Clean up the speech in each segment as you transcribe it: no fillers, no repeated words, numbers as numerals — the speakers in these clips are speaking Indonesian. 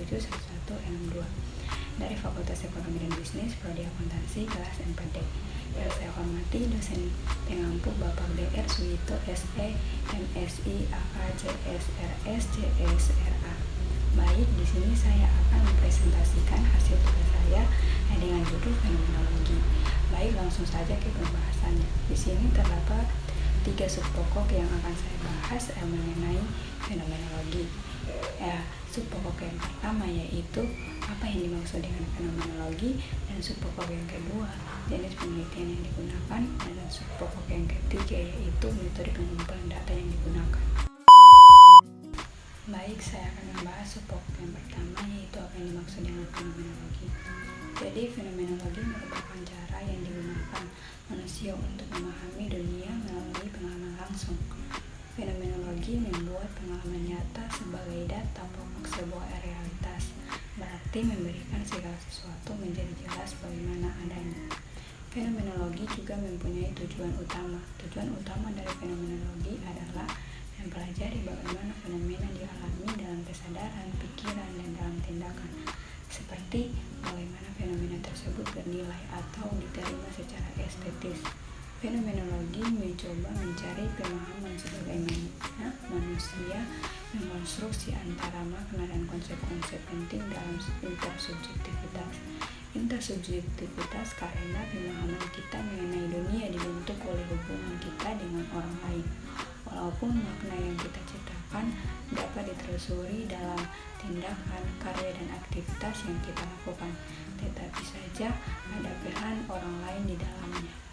17162 dari Fakultas Ekonomi dan Bisnis, Prodi Akuntansi, kelas MPD. Yang saya hormati dosen pengampu Bapak Dr. Suwito SE, MSI, AK, CSRS, CSRA. Baik, di sini saya akan mempresentasikan hasil tugas saya dengan judul fenomenologi. Baik, langsung saja ke pembahasannya. Di sini terdapat 3 subpokok yang akan saya bahas mengenai fenomenologi. Subpokok yang pertama yaitu apa yang dimaksud dengan fenomenologi, dan subpokok yang kedua jenis penelitian yang digunakan, dan subpokok yang ketiga yaitu metode pengumpulan data yang digunakan. Baik, saya akan membahas subpokok yang pertama yaitu apa yang dimaksud dengan fenomenologi. Jadi fenomenologi merupakan cara yang digunakan manusia untuk memahami dunia melalui pengalaman langsung. Fenomenologi membuat pengalaman nyata sebagai data pokok sebuah realitas, berarti memberikan segala sesuatu menjadi jelas bagaimana adanya. Fenomenologi juga mempunyai tujuan utama. Tujuan utama dari fenomenologi adalah mempelajari bagaimana fenomena dialami dalam kesadaran, pikiran, dan dalam tindakan, seperti bagaimana fenomena tersebut bernilai atau diterima secara estetis. Fenomenologi mencoba mencari pemahaman sebagaimana manusia mengonstruksi antara makna dan konsep-konsep penting dalam intersubjektivitas. Intersubjektivitas karena pemahaman kita mengenai dunia dibentuk oleh hubungan kita dengan orang lain. Walaupun makna yang kita ciptakan dapat ditelusuri dalam tindakan, karya, dan aktivitas yang kita lakukan, tetapi saja ada peran orang lain di dalamnya.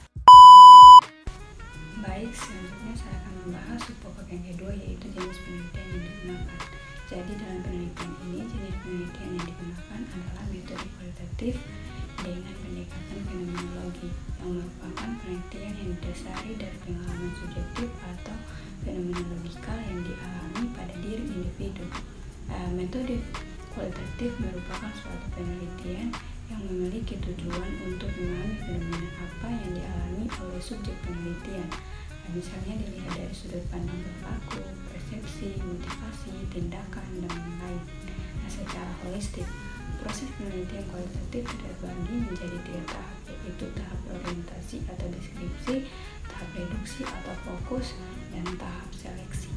Baik, selanjutnya saya akan membahas subpokok yang kedua yaitu jenis penelitian yang digunakan. Jadi dalam penelitian ini, jenis penelitian yang digunakan adalah metode kualitatif dengan pendekatan fenomenologi yang merupakan penelitian yang didasari dari pengalaman subjektif atau fenomenologikal yang dialami pada diri individu. Metode kualitatif merupakan suatu penelitian yang memiliki tujuan untuk memahami fenomena apa yang dialami oleh subjek penelitian. Misalnya dilihat dari sudut pandang perilaku, persepsi, motivasi, tindakan, dan lain-lain. Secara holistik, proses penelitian kualitatif terbagi menjadi 3 tahap, yaitu tahap orientasi atau deskripsi, tahap reduksi atau fokus, dan tahap seleksi.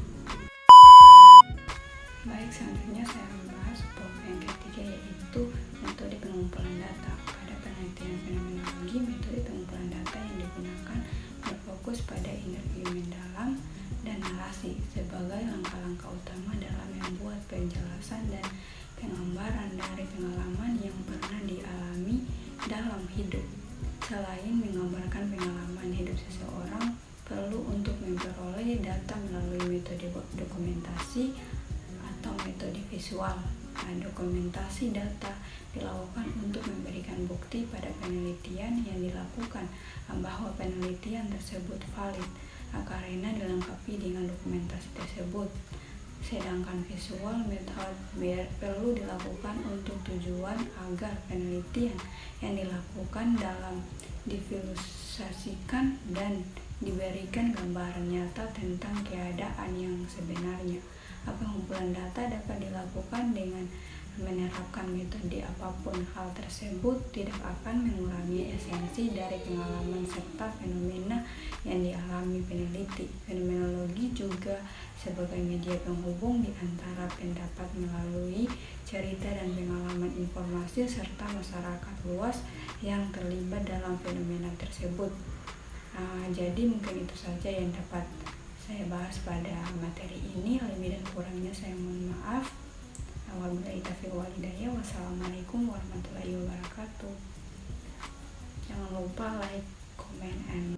Baik, selanjutnya saya membahas subpokok yang ketiga yaitu metode pengumpulan data. Pada penelitian fenomenologi, metode pengumpulan data yang digunakan berfokus pada interview mendalam dan narasi sebagai langkah-langkah utama dalam membuat penjelasan dan penggambaran dari pengalaman yang pernah dialami dalam hidup. Selain menggambarkan pengalaman hidup seseorang, perlu untuk memperoleh data melalui metode dokumentasi atau metode visual. Dokumentasi data dilakukan untuk memberikan bukti pada penelitian yang dilakukan bahwa penelitian tersebut valid karena dilengkapi dengan dokumentasi tersebut. Sedangkan visual metode perlu dilakukan untuk tujuan agar penelitian yang dilakukan dalam divisualisasikan dan diberikan gambaran nyata tentang keadaan yang sebenarnya. Pengumpulan data dapat dilakukan dengan menerapkan metode apapun. Hal tersebut tidak akan mengurangi esensi dari pengalaman serta fenomena yang dialami peneliti. Fenomenologi juga sebagai media penghubung di antara pendapat melalui cerita dan pengalaman informasi serta masyarakat luas yang terlibat dalam fenomena tersebut. Jadi mungkin itu saja yang dapat saya bahas pada materi ini. Lebih dan kurangnya saya mohon maaf. Wabillahi taufiq wal hidayah. Wassalamualaikum warahmatullahi wabarakatuh. Jangan lupa like, comment, and